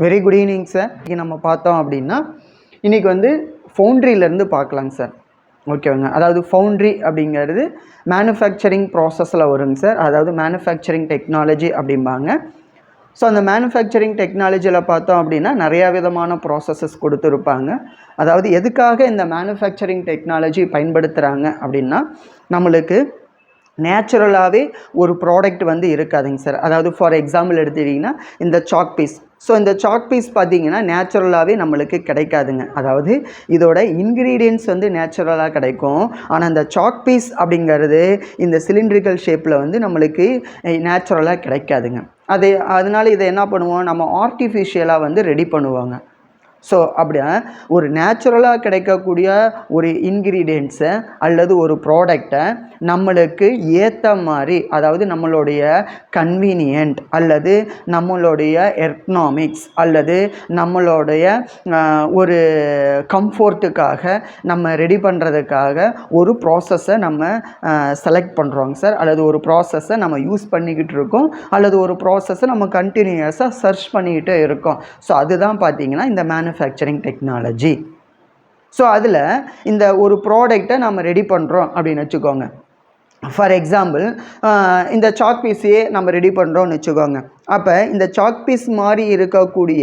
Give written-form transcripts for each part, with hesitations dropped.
Very good evening sir. இன்றைக்கி நம்ம பார்த்தோம் அப்படின்னா இன்றைக்கி வந்து ஃபவுண்ட்ரியிலேருந்து பார்க்கலாங்க சார். ஓகேங்க. அதாவது ஃபவுண்ட்ரி அப்படிங்கிறது மேனுஃபேக்சரிங் ப்ராசஸில் வருங்க சார். அதாவது மேனுஃபேக்சரிங் டெக்னாலஜி அப்படிம்பாங்க. ஸோ அந்த மேனுஃபேக்சரிங் டெக்னாலஜியில் பார்த்தோம் அப்படின்னா நிறையா விதமான ப்ராசஸஸ் கொடுத்துருப்பாங்க. அதாவது எதுக்காக இந்த மேனுஃபேக்சரிங் டெக்னாலஜி பயன்படுத்துகிறாங்க அப்படின்னா நம்மளுக்கு நேச்சுரலாகவே ஒரு ப்ராடக்ட் வந்து இருக்காதுங்க சார். அதாவது ஃபார் எக்ஸாம்பிள் எடுத்துக்கிட்டிங்கன்னா இந்த சாக் பீஸ். ஸோ இந்த சாக் பீஸ் பார்த்திங்கன்னா நேச்சுரலாகவே நம்மளுக்கு கிடைக்காதுங்க. அதாவது இதோட இன்க்ரீடியன்ட்ஸ் வந்து நேச்சுரலாக கிடைக்கும். ஆனால் இந்த சாக் பீஸ் அப்படிங்கிறது இந்த சிலிண்ட்ரிக்கல் ஷேப்பில் வந்து நம்மளுக்கு நேச்சுரலாக கிடைக்காதுங்க. அதனால இதை என்ன பண்ணுவோம், நம்ம ஆர்டிஃபிஷியலாக வந்து ரெடி பண்ணுவாங்க. ஸோ அப்படியே ஒரு நேச்சுரலாக கிடைக்கக்கூடிய ஒரு இன்க்ரீடியன்ட்ஸை அல்லது ஒரு ப்ராடக்டை நம்மளுக்கு ஏற்ற மாதிரி, அதாவது நம்மளுடைய கன்வீனியன்ட் அல்லது நம்மளுடைய எர்கனாமிக்ஸ் அல்லது நம்மளுடைய ஒரு கம்ஃபோர்ட்டுக்காக நம்ம ரெடி பண்ணுறதுக்காக ஒரு ப்ராசஸை நம்ம செலக்ட் பண்ணுறோங்க சார். அல்லது ஒரு ப்ராசஸை நம்ம யூஸ் பண்ணிக்கிட்டு இருக்கோம், அல்லது ஒரு ப்ராசஸை நம்ம கண்டினியூஸாக சர்ச் பண்ணிக்கிட்டே இருக்கோம். ஸோ அதுதான் பார்த்திங்கன்னா இந்த மேனுஃபேக்சரிங் டெக்னாலஜி. ஸோ அதில் இந்த ஒரு ப்ராடக்டை நம்ம ரெடி பண்ணுறோம் அப்படின்னு வச்சுக்கோங்க. ஃபார் எக்ஸாம்பிள் இந்த சாக் பீஸையே நம்ம ரெடி பண்ணுறோம்னு வச்சுக்கோங்க. அப்போ இந்த சாக் பீஸ் மாதிரி இருக்கக்கூடிய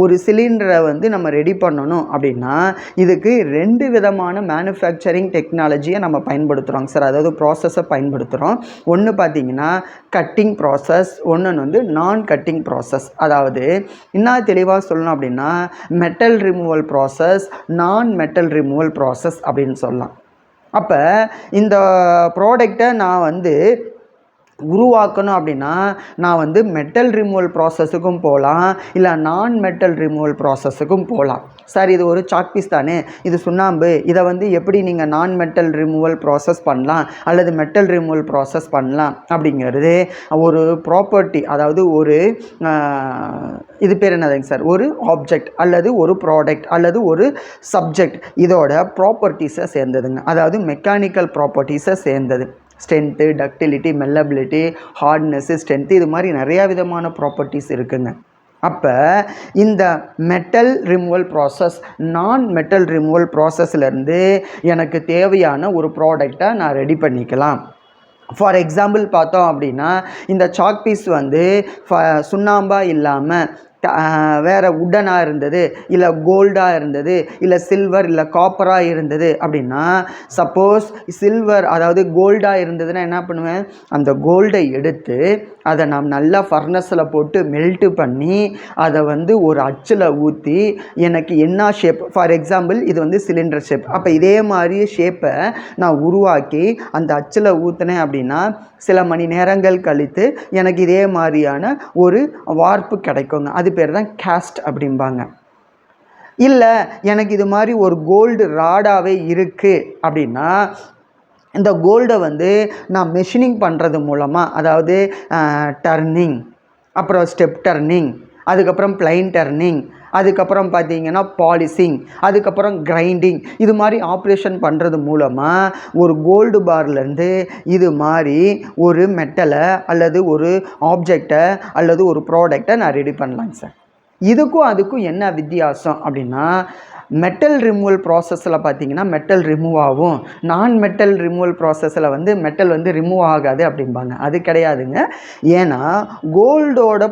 ஒரு சிலிண்டரை வந்து நம்ம ரெடி பண்ணணும் அப்படின்னா இதுக்கு 2 விதமான மேனுஃபேக்சரிங் டெக்னாலஜியை நம்ம பயன்படுத்துகிறோங்க சார். அதாவது ப்ராசஸை பயன்படுத்துகிறோம். ஒன்று பார்த்திங்கன்னா கட்டிங் ப்ராசஸ், ஒன்று வந்து நான் கட்டிங் ப்ராசஸ். அதாவது இன்னும் தெளிவாக சொல்லணும் அப்படின்னா மெட்டல் ரிமூவல் ப்ராசஸ், நான் மெட்டல் ரிமூவல் ப்ராசஸ் அப்படின்னு சொல்லலாம். அப்போ இந்த ப்ராடக்டை நான் வந்து உருவாக்கணும் அப்படின்னா நான் வந்து மெட்டல் ரிமூவல் ப்ராசஸுக்கும் போகலாம், இல்லை நான் மெட்டல் ரிமூவல் ப்ராசஸுக்கும் போகலாம். சார் இது ஒரு சாக் பீஸ் தானே, இது சுண்ணாம்பு, இதை வந்து எப்படி நீங்கள் நான் மெட்டல் ரிமூவல் ப்ராசஸ் பண்ணலாம் அல்லது மெட்டல் ரிமூவல் ப்ராசஸ் பண்ணலாம் அப்படிங்கிறது ஒரு ப்ராப்பர்ட்டி. அதாவது ஒரு இது பேர் என்னதுங்க சார், ஒரு ஆப்ஜெக்ட் அல்லது ஒரு ப்ராடக்ட் அல்லது ஒரு சப்ஜெக்ட், இதோட ப்ராப்பர்ட்டிஸை சேர்ந்ததுங்க. அதாவது மெக்கானிக்கல் ப்ராப்பர்ட்டிஸை சேர்ந்தது. ஸ்ட்ரென்த்து, டக்டிலிட்டி, மெல்லபிலிட்டி, ஹார்ட்னஸ்ஸு, ஸ்ட்ரென்த்து, இது மாதிரி நிறையா விதமான ப்ராப்பர்ட்டிஸ் இருக்குங்க. அப்போ இந்த மெட்டல் ரிமூவல் ப்ராசஸ், நான் மெட்டல் ரிமூவல் ப்ராசஸ்லேருந்து எனக்கு தேவையான ஒரு ப்ராடக்டை நான் ரெடி பண்ணிக்கலாம். ஃபார் எக்ஸாம்பிள் பார்த்தோம் அப்படின்னா இந்த சாக் பீஸ் வந்து சுண்ணாம்பாக இல்லாமல் வேறு உட்டனாக இருந்தது, இல்லை கோல்டாக இருந்தது, இல்லை சில்வர் இல்லை காப்பராக இருந்தது அப்படின்னா, சப்போஸ் சில்வர் அதாவது கோல்டாக இருந்ததுன்னா என்ன பண்ணுவேன், அந்த கோல்டை எடுத்து அதை நான் நல்லா ஃபர்னஸில் போட்டு மெல்ட்டு பண்ணி அதை வந்து ஒரு அச்சில் ஊற்றி எனக்கு என்ன ஷேப், ஃபார் எக்ஸாம்பிள் இது வந்து சிலிண்டர் ஷேப், அப்போ இதே மாதிரி ஷேப்பை நான் உருவாக்கி அந்த அச்சில் ஊற்றினேன் அப்படின்னா சில மணி நேரங்கள் கழித்து எனக்கு இதே மாதிரியான ஒரு வார்ப்பு கிடைக்குங்க. அது பேர் தான் கேஸ்ட் அப்படிம்பாங்க. இல்லை எனக்கு இது மாதிரி ஒரு கோல்டு ராடாகவே இருக்குது அப்படின்னா இந்த கோல்டை வந்து நான் மெஷினிங் பண்ணுறது மூலமாக, அதாவது டர்னிங், அப்புறம் ஸ்டெப் டர்னிங், அதுக்கப்புறம் பிளைன் டர்னிங், அதுக்கப்புறம் பார்த்திங்கன்னா பாலிஷிங், அதுக்கப்புறம் கிரைண்டிங், இது மாதிரி ஆப்ரேஷன் பண்ணுறது மூலமாக ஒரு கோல்டு பார்லேருந்து இது மாதிரி ஒரு மெட்டலை அல்லது ஒரு ஆப்ஜெக்டை அல்லது ஒரு ப்ராடக்டை நான் ரெடி பண்ணலாங்க சார். இதுக்கும் அதுக்கும் என்ன வித்தியாசம் அப்படின்னா மெட்டல் ரிமூவல் ப்ராசஸில் பார்த்திங்கன்னா மெட்டல் ரிமூவ் ஆகும், நான் மெட்டல் ரிமூவல் ப்ராசஸில் வந்து மெட்டல் வந்து ரிமூவ் ஆகாது அப்படிம்பாங்க. அது கிடையாதுங்க. ஏன்னா கோல்டோட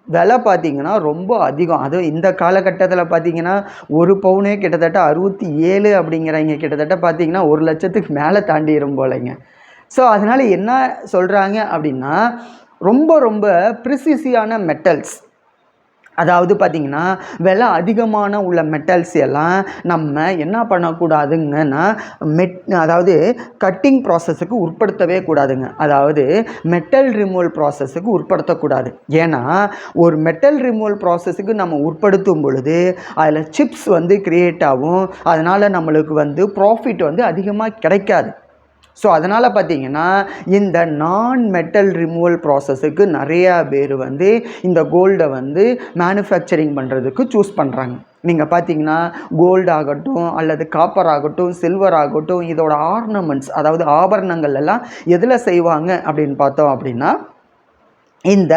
விலை பார்த்திங்கன்னா ரொம்ப அதிகம். அதுவும் இந்த காலகட்டத்தில் பார்த்திங்கன்னா ஒரு பவுனே கிட்டத்தட்ட 67 அப்படிங்கிறவங்க கிட்டத்தட்ட பார்த்திங்கன்னா 1 லட்சத்துக்கு மேலே தாண்டிடும் போலைங்க. ஸோ அதனால் என்ன சொல்கிறாங்க அப்படின்னா ரொம்ப ரொம்ப ப்ரிசிசியான மெட்டல்ஸ், அதாவது பார்த்திங்கன்னா விலை அதிகமான உள்ள மெட்டல்ஸ் எல்லாம் நம்ம என்ன பண்ணக்கூடாதுங்கன்னா அதாவது கட்டிங் ப்ராசஸுக்கு உட்படுத்தவே கூடாதுங்க. அதாவது மெட்டல் ரிமூவல் ப்ராசஸுக்கு உட்படுத்தக்கூடாது. ஏன்னா ஒரு மெட்டல் ரிமூவல் ப்ராசஸுக்கு நம்ம உட்படுத்தும் பொழுது அதில் சிப்ஸ் வந்து க்ரியேட் ஆகும். அதனால் நம்மளுக்கு வந்து ப்ராஃபிட் வந்து அதிகமாக கிடைக்காது. ஸோ அதனால் பார்த்திங்கன்னா இந்த நான் மெட்டல் ரிமூவல் ப்ராசஸுக்கு நிறையா பேர் வந்து இந்த கோல்டை வந்து மேனுஃபேக்சரிங் பண்ணுறதுக்கு சூஸ் பண்ணுறாங்க. நீங்கள் பார்த்தீங்கன்னா கோல்டு ஆகட்டும் அல்லது காப்பர் ஆகட்டும் சில்வர் ஆகட்டும் இதோட ஆர்னமெண்ட்ஸ், அதாவது ஆபரணங்கள் எல்லாம் எதில் செய்வாங்க அப்படின்னு பார்த்தோம் அப்படின்னா இந்த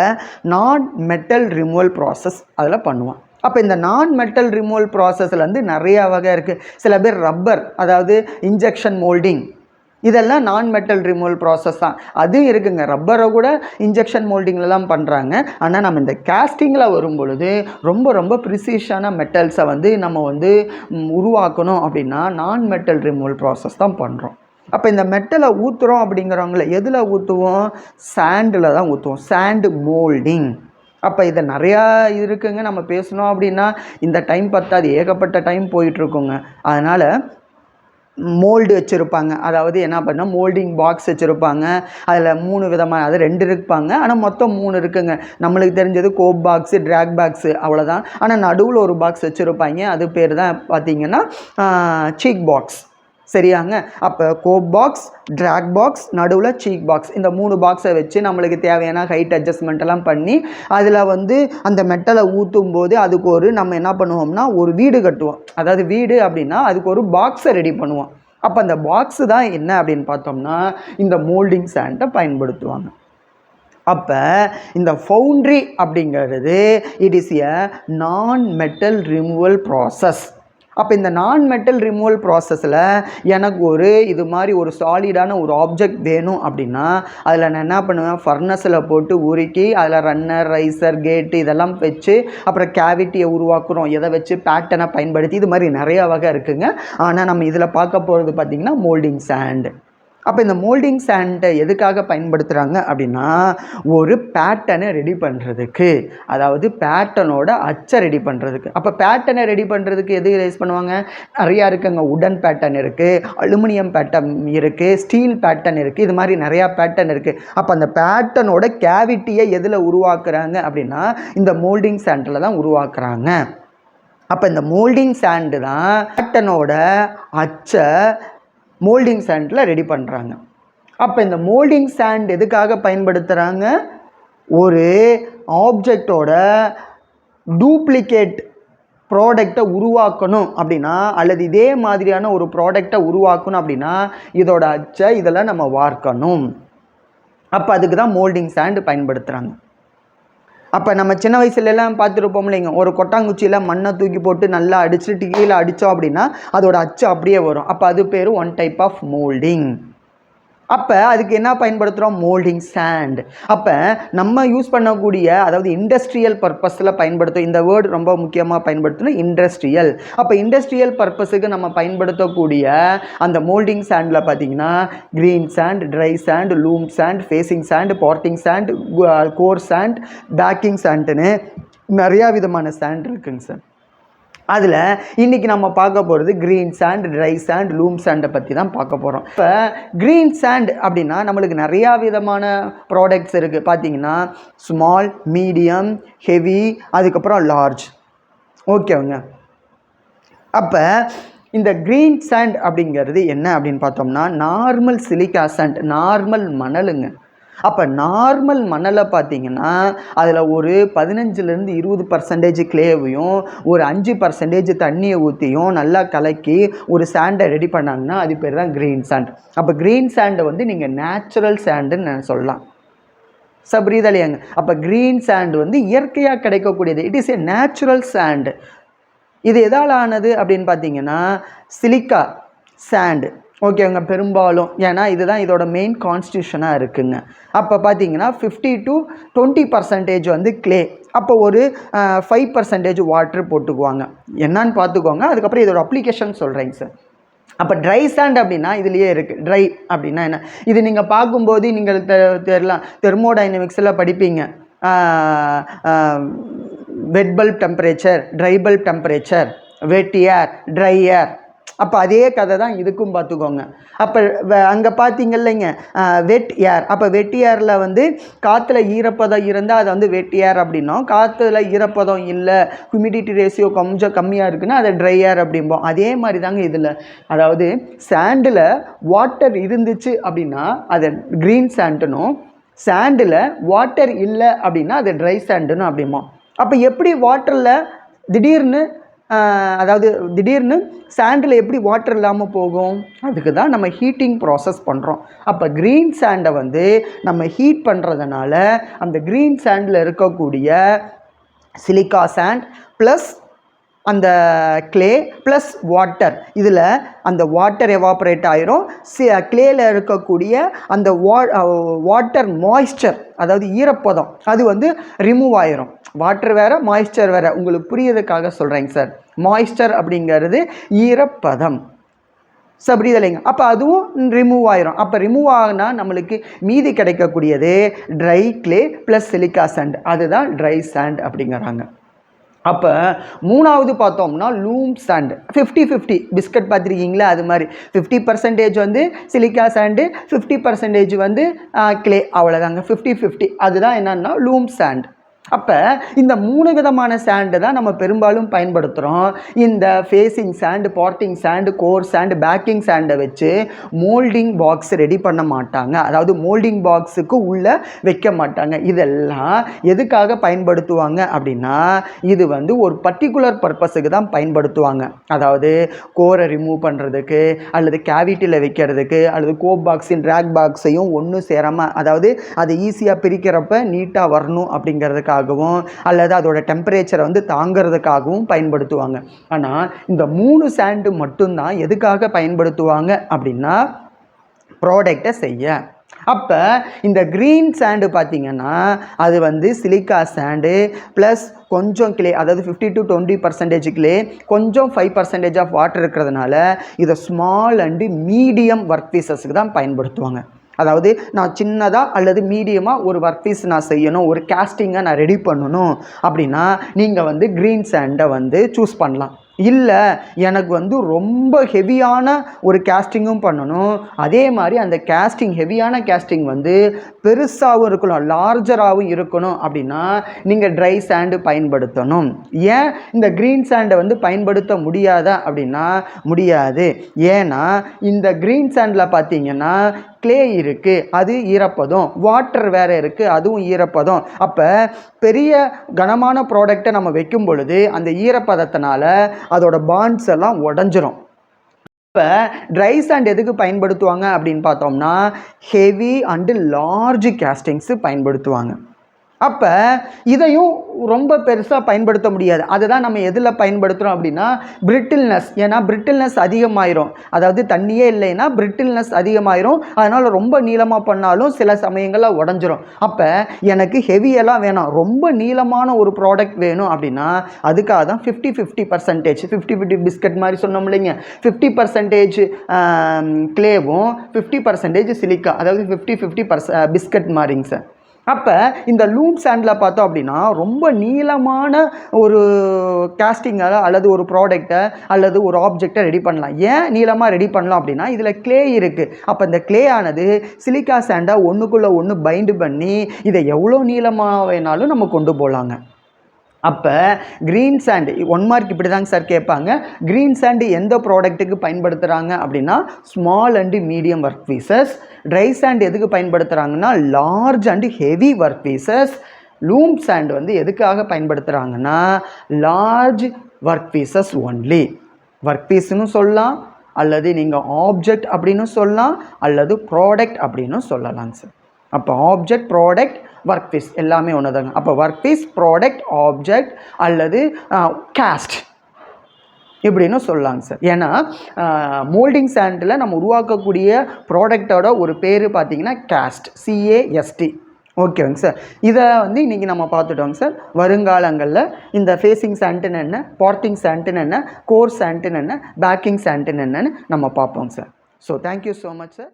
நான் மெட்டல் ரிமூவல் ப்ராசஸ் அதில் பண்ணுவான். அப்போ இந்த நான் மெட்டல் ரிமூவல் ப்ராசஸில் வந்து நிறையா வகை இருக்குது. சில பேர் ரப்பர், அதாவது இன்ஜெக்ஷன் மோல்டிங், இதெல்லாம் நான் மெட்டல் ரிமூவல் ப்ராசஸ் தான். அதுவும் இருக்குங்க. ரப்பரை கூட இன்ஜெக்ஷன் மோல்டிங்லலாம் பண்ணுறாங்க. ஆனால் நம்ம இந்த கேஸ்டிங்கில் வரும் பொழுது ரொம்ப ரொம்ப ப்ரிசிஷனான மெட்டல்ஸை வந்து நம்ம வந்து உருவாக்கணும் அப்படின்னா நான் மெட்டல் ரிமூவல் ப்ராசஸ் தான் பண்ணுறோம். அப்போ இந்த மெட்டலை ஊற்றுறோம் அப்படிங்கிறவங்கள எதில் ஊற்றுவோம்? சாண்டில் தான் ஊற்றுவோம். Sand moulding. அப்போ இதை நிறையா இருக்குங்க. நம்ம பேசணும் அப்படின்னா இந்த டைம் பத்தாது, ஏகப்பட்ட டைம் போயிட்டுருக்குங்க. அதனால் மோல்டு வச்சுருப்பாங்க. அதாவது என்ன பண்ணால் மோல்டிங் பாக்ஸ் வச்சுருப்பாங்க. அதில் 3 விதமாக, அது 2 இருப்பாங்க, ஆனால் மொத்தம் 3 இருக்குங்க. நம்மளுக்கு தெரிஞ்சது கோப் பாக்ஸு, ட்ராக் பாக்ஸு, அவ்வளோதான். ஆனால் நடுவில் ஒரு பாக்ஸ் வச்சுருப்பாங்க. அது பேர் தான் பார்த்திங்கன்னா சீக் பாக்ஸ். சரியாங்க? அப்போ கோப் பாக்ஸ், ட்ராக் பாக்ஸ், நடுவில் சீக் பாக்ஸ், இந்த 3 பாக்ஸை வச்சு நம்மளுக்கு தேவையான ஹைட் அட்ஜஸ்ட்மெண்ட்டெல்லாம் பண்ணி அதில் வந்து அந்த மெட்டலை ஊற்றும் போது அதுக்கு ஒரு நம்ம என்ன பண்ணுவோம்னா ஒரு வீடு கட்டுவோம். அதாவது வீடு அப்படின்னா அதுக்கு ஒரு பாக்ஸை ரெடி பண்ணுவோம். அப்போ அந்த பாக்ஸு தான் என்ன அப்படின்னு பார்த்தோம்னா இந்த மோல்டிங் சாண்டை பயன்படுத்துவாங்க. அப்போ இந்த ஃபவுண்ட்ரி அப்படிங்கிறது இட் இஸ் எ நான் மெட்டல் ரிமூவல் ப்ராசஸ். அப்போ இந்த நான் மெட்டல் ரிமூவல் ப்ராசஸில் எனக்கு ஒரு இது மாதிரி ஒரு சாலிடான ஒரு ஆப்ஜெக்ட் வேணும் அப்படின்னா அதில் நான் என்ன பண்ணுவேன்? ஃபர்னஸில் போட்டு உருக்கி அதில் ரன்னர், ரைசர், கேட்டு இதெல்லாம் வச்சு அப்புறம் கேவிட்டியை உருவாக்குறோம். எதை வச்சு? பேட்டனை பயன்படுத்தி. இது மாதிரி நிறையா வகை இருக்குங்க. ஆனால் நம்ம இதில் பார்க்க போகிறது பார்த்திங்கன்னா மோல்டிங் சாண்ட். அப்போ இந்த மோல்டிங் சாண்டை எதுக்காக பயன்படுத்துகிறாங்க அப்படின்னா ஒரு பேட்டனை ரெடி பண்ணுறதுக்கு, அதாவது பேட்டனோட அச்சை ரெடி பண்ணுறதுக்கு. அப்போ பேட்டனை ரெடி பண்ணுறதுக்கு எது யூஸ் பண்ணுவாங்க? நிறையா இருக்குங்க. உடன் பேட்டன் இருக்குது, அலுமினியம் பேட்டன் இருக்குது, ஸ்டீல் பேட்டன் இருக்குது, இது மாதிரி நிறையா பேட்டன் இருக்குது. அப்போ அந்த பேட்டனோட கேவிட்டியை எதில் உருவாக்குறாங்க அப்படின்னா இந்த மோல்டிங் சாண்டில் தான் உருவாக்குறாங்க. அப்போ இந்த மோல்டிங் சாண்டு தான் பேட்டனோட அச்சை மோல்டிங் சாண்டில் ரெடி பண்ணுறாங்க. அப்போ இந்த மோல்டிங் சாண்ட் எதுக்காக பயன்படுத்துகிறாங்க? ஒரு ஆப்ஜெக்டோட டூப்ளிகேட் ப்ராடக்டை உருவாக்கணும் அப்படின்னா, அல்லது இதே மாதிரியான ஒரு ப்ராடக்டை உருவாக்கணும் அப்படின்னா இதோட அச்சை இதெல்லாம் நம்ம வார்க்கணும். அப்போ அதுக்கு தான் மோல்டிங் சாண்டு பயன்படுத்துகிறாங்க. அப்போ நம்ம சின்ன வயசுலலாம் பார்த்துருப்போம் இல்லைங்க, ஒரு கொட்டாங்குச்சியில் மண்ணை தூக்கி போட்டு நல்லா அடிச்சுட்டு கீழே அடித்தோம் அப்படின்னா அதோட அச்சு அப்படியே வரும். அப்போ அது பேர் ஒன் டைப் ஆஃப் மோல்டிங். அப்போ அதுக்கு என்ன பயன்படுத்துகிறோம்? Moulding sand. அப்போ நம்ம யூஸ் பண்ணக்கூடிய, அதாவது இண்டஸ்ட்ரியல் பர்பஸில் பயன்படுத்தும். இந்த வேர்டு ரொம்ப முக்கியமாக பயன்படுத்தணும், இண்டஸ்ட்ரியல். அப்போ இண்டஸ்ட்ரியல் பர்பஸுக்கு நம்ம பயன்படுத்தக்கூடிய அந்த மோல்டிங் சாண்டில் பார்த்திங்கன்னா green sand, dry sand, loam sand, facing sand, parting sand, core sand, backing சாண்ட்னு நிறையா விதமான சாண்ட் இருக்குங்க சார். அதில் இன்றைக்கி நம்ம பார்க்க போகிறது green sand, dry sand, loam சாண்டை பற்றி தான் பார்க்க போகிறோம். இப்போ க்ரீன் சாண்ட் அப்படின்னா நம்மளுக்கு நிறையா விதமான ப்ராடக்ட்ஸ் இருக்குது. பார்த்திங்கன்னா ஸ்மால், மீடியம், ஹெவி, அதுக்கப்புறம் லார்ஜ். ஓகேங்க. அப்போ இந்த க்ரீன் சாண்ட் அப்படிங்கிறது என்ன அப்படின்னு பார்த்தோம்னா நார்மல் சிலிக்கா சாண்ட், நார்மல் மணலுங்க. அப்போ நார்மல் மணலை பார்த்திங்கன்னா அதில் ஒரு 15லேருந்து 20% கிளேவையும் ஒரு 5% தண்ணியை ஊற்றியும் நல்லா கலக்கி ஒரு சாண்டை ரெடி பண்ணாங்கன்னா அது பேர் தான் க்ரீன் சாண்ட். அப்போ க்ரீன் சாண்டை வந்து நீங்கள் நேச்சுரல் சாண்டுன்னு சொல்லலாம். புரியுதாலையாங்க? அப்போ க்ரீன் சாண்ட் வந்து இயற்கையாக கிடைக்கக்கூடியது. It is a natural sand. இது எதால் ஆனது அப்படின்னு பார்த்தீங்கன்னா சிலிக்கா சாண்டு. ஓகேங்க. பெரும்பாலும் ஏன்னா இதுதான் இதோட மெயின் கான்ஸ்டியூஷனாக இருக்குங்க. அப்போ பார்த்தீங்கன்னா 50 to 20% வந்து கிளே, அப்போ ஒரு 5% வாட்ரு போட்டுக்குவாங்க. என்னன்னு பார்த்துக்கோங்க. அதுக்கப்புறம் இதோட அப்ளிகேஷன் சொல்கிறேங்க சார். அப்போ ட்ரை சாண்ட் அப்படின்னா இதுலேயே இருக்குது. ட்ரை அப்படின்னா என்ன? இது நீங்கள் பார்க்கும்போது நீங்கள் தெரியலாம், தெர்மோடைனமிக்ஸில் படிப்பீங்க. Wet bulb temperature, dry bulb temperature, wet air, dry air. அப்போ அதே கதை தான் இதுக்கும் பார்த்துக்கோங்க. அப்போ அங்கே பார்த்தீங்க இல்லைங்க வெட் ஏர். அப்போ வெட் ஏரில் வந்து காற்றுல ஈரப்பதம் இருந்தால் அது வந்து வெட் ஏர் அப்படின்னோம். காற்றுல ஈரப்பதம் இல்லை, ஹியூமிடிட்டி ரேஷியோ கொஞ்சம் கம்மியாக இருக்குன்னா அதை ட்ரை ஏர் அப்படிம்போம். அதே மாதிரி தாங்க இதில், அதாவது சாண்டில் வாட்டர் இருந்துச்சு அப்படின்னா அதை க்ரீன் சாண்டுனும், சாண்டில் வாட்டர் இல்லை அப்படின்னா அது ட்ரை சாண்டுன்னு அப்படிம்போம். அப்போ எப்படி வாட்டரில் திடீர்னு அதாவது திடீர்னு சாண்டில் எப்படி வாட்டர் இல்லாமல் போகும்? அதுக்கு தான் நம்ம ஹீட்டிங் ப்ராசஸ் பண்ணுறோம். அப்போ க்ரீன் சாண்டை வந்து நம்ம ஹீட் பண்ணுறதுனால அந்த க்ரீன் சாண்டில் இருக்கக்கூடிய சிலிக்கா சாண்ட் ப்ளஸ் அந்த கிளே ப்ளஸ் வாட்டர். இதில் அந்த வாட்டர் எவாப்ரேட் ஆயிரும். கிளேயில் இருக்கக்கூடிய அந்த வாட்டர் மாய்ஸ்சர், அதாவது ஈரப்பதம், அது வந்து ரிமூவ் ஆயிரும். வாட்டர் வேறு, மாய்ஸ்சர் வேறு. உங்களுக்கு புரியறதுக்காக சொல்கிறேங்க சார். மாய்ஸ்சர் அப்படிங்கிறது ஈரப்பதம். ஸோ அப்படி இல்லைங்க. அப்போ அதுவும் ரிமூவ் ஆயிரும். அப்போ ரிமூவ் ஆகினா நம்மளுக்கு மீதி கிடைக்கக்கூடியது dry clay plus silica sand. அதுதான் ட்ரை சாண்ட் அப்படிங்கிறாங்க. அப்போ மூணாவது பார்த்தோம்னா லூம் சாண்ட். 50-50 பிஸ்கட் பார்த்துருக்கீங்களா, அது மாதிரி 50% வந்து சிலிக்கா சாண்டு, 50% வந்து கிளே. அவ்வளோதாங்க, 50-50. அதுதான் என்னன்னா லூம் சாண்ட். அப்போ இந்த 3 விதமான சாண்டு தான் நம்ம பெரும்பாலும் பயன்படுத்துகிறோம். இந்த facing sand, parting sand, core sand, backing சாண்டை வச்சு மோல்டிங் பாக்ஸ் ரெடி பண்ண மாட்டாங்க. அதாவது மோல்டிங் பாக்ஸுக்கு உள்ளே வைக்க மாட்டாங்க. இதெல்லாம் எதுக்காக பயன்படுத்துவாங்க அப்படின்னா, இது வந்து ஒரு பர்டிகுலர் பர்பஸுக்கு தான் பயன்படுத்துவாங்க. அதாவது கோரை ரிமூவ் பண்ணுறதுக்கு, அல்லது கேவிட்டியில் வைக்கிறதுக்கு, அல்லது கோப் பாக்ஸின் ட்ராக் பாக்ஸையும் ஒன்றும் சேராமல், அதாவது அதை ஈஸியாக பிரிக்கிறப்ப நீட்டாக வரணும் அப்படிங்கிறதுக்கு அல்லது அதோட டெம்பரேச்சரை வந்து தாங்கிறதுக்காகவும் பயன்படுத்துவாங்க. ஆனால் இந்த 3 சாண்டு மட்டும்தான் எதுக்காக பயன்படுத்துவாங்க அப்படின்னா ப்ராடக்டை செய்ய. அப்போ இந்த க்ரீன் சாண்டு பார்த்தீங்கன்னா அது வந்து சிலிக்கா சாண்டு ப்ளஸ் கொஞ்சம் கிளே, அதாவது 50-20% கிளே, கொஞ்சம் 5% ஆஃப் வாட்டர் இருக்கிறதுனால இதை ஸ்மால் அண்டு மீடியம் ஒர்க் பீசஸ்க்கு தான் பயன்படுத்துவாங்க. அதாவது நான் சின்னதாக அல்லது மீடியமாக ஒரு ஒர்க் பீஸ் நான் செய்யணும், ஒரு கேஸ்டிங்கை நான் ரெடி பண்ணணும் அப்படின்னா நீங்கள் வந்து க்ரீன் சாண்டை வந்து சூஸ் பண்ணலாம். இல்லை எனக்கு வந்து ரொம்ப ஹெவியான ஒரு கேஸ்டிங்கும் பண்ணணும், அதே மாதிரி அந்த கேஸ்டிங் ஹெவியான கேஸ்டிங் வந்து பெருசாகவும் இருக்கணும், லார்ஜராகவும் இருக்கணும் அப்படின்னா நீங்கள் ட்ரை சாண்டு பயன்படுத்தணும். ஏன் இந்த க்ரீன் சாண்டை வந்து பயன்படுத்த முடியாதா அப்படின்னா முடியாது. ஏன்னா இந்த க்ரீன் சாண்டில் பார்த்தீங்கன்னா கிளே இருக்குது, அது ஈரப்பதம், வாட்டர் வேறு இருக்குது, அதுவும் ஈரப்பதம். அப்போ பெரிய கனமான ப்ராடக்டை நம்ம வைக்கும் பொழுது அந்த ஈரப்பதத்தினால அதோட பாண்ட்ஸ் எல்லாம் உடஞ்சிரும். இப்போ ட்ரை சாண்ட் எதுக்கு பயன்படுத்துவாங்க அப்படின்னு பார்த்தோம்னா ஹெவி அண்டு லார்ஜ் கேஸ்டிங்ஸு பயன்படுத்துவாங்க. அப்போ இதையும் ரொம்ப பெருசாக பயன்படுத்த முடியாது. அதுதான் நம்ம எதில் பயன்படுத்துகிறோம் அப்படின்னா பிரிட்டில்னஸ். ஏன்னா பிரிட்டில்னஸ் அதிகமாயிரும், அதாவது தண்ணியே இல்லைன்னா பிரிட்டில்னஸ் அதிகமாயிரும். அதனால் ரொம்ப நீளமாக பண்ணாலும் சில சமயங்களில் உடஞ்சிரும். அப்போ எனக்கு ஹெவியெல்லாம் வேணாம், ரொம்ப நீளமான ஒரு ப்ராடக்ட் வேணும் அப்படின்னா அதுக்காக தான் 50-50%, 50-50 பிஸ்கட் மாதிரி சொன்னோம் இல்லைங்க, 50% கிளேவும் 50% சிலிக்கா, அதாவது 50-50 பிஸ்கட் மாதிரிங்க சார். அப்போ இந்த லூம் சாண்டில் பார்த்தோம் அப்படின்னா ரொம்ப நீளமான ஒரு கேஸ்டிங்கை அல்லது ஒரு ப்ராடக்டை அல்லது ஒரு ஆப்ஜெக்டை ரெடி பண்ணலாம். ஏன் நீளமாக ரெடி பண்ணலாம் அப்படின்னா இதில் கிளே இருக்குது. அப்போ இந்த கிளே ஆனது சிலிக்கா சாண்டை ஒன்றுக்குள்ளே ஒன்று பைண்டு பண்ணி இதை எவ்வளோ நீளமாக வேணாலும் நம்ம கொண்டு போகலாங்க. அப்போ க்ரீன் சாண்டு 1 மார்க் இப்படி தாங்க சார் கேட்பாங்க. க்ரீன் சாண்டு எந்த ப்ராடக்ட்டுக்கு பயன்படுத்துகிறாங்க அப்படின்னா small and medium work pieces. Dry sand எதுக்கு பயன்படுத்துகிறாங்கன்னா large and heavy work pieces. Loam sand வந்து எதுக்காக பயன்படுத்துகிறாங்கன்னா large work pieces only. Work பீஸ்னு சொல்லலாம், அல்லது நீங்கள் ஆப்ஜெக்ட் அப்படின்னு சொல்லலாம், அல்லது ப்ராடக்ட் அப்படின்னு சொல்லலாங்க சார். அப்போ ஆப்ஜெக்ட், ப்ராடக்ட், ஒர்க் பீஸ் எல்லாமே ஒன்று தாங்க. அப்போ ஒர்க் பீஸ், ப்ராடக்ட், ஆப்ஜெக்ட் அல்லது கேஸ்ட் இப்படின்னு சொல்லலாங்க சார். ஏன்னா மோல்டிங் சாண்டில் நம்ம உருவாக்கக்கூடிய ப்ராடக்டோட ஒரு பேர் பார்த்திங்கன்னா கேஸ்ட், CAST. ஓகேங்க சார். இதை வந்து இன்றைக்கி நம்ம பார்த்துட்டோங்க சார். வருங்காலங்களில் இந்த ஃபேஸிங் சாண்ட்டுன்னு என்ன, பார்ட்டிங் சாண்ட்டுன்னு என்ன, கோர் சாண்ட்டுன்னு என்ன, பேக்கிங் சாண்ட்டுன்னு என்னன்னு நம்ம பார்ப்போங்க sir. So thank you so much sir.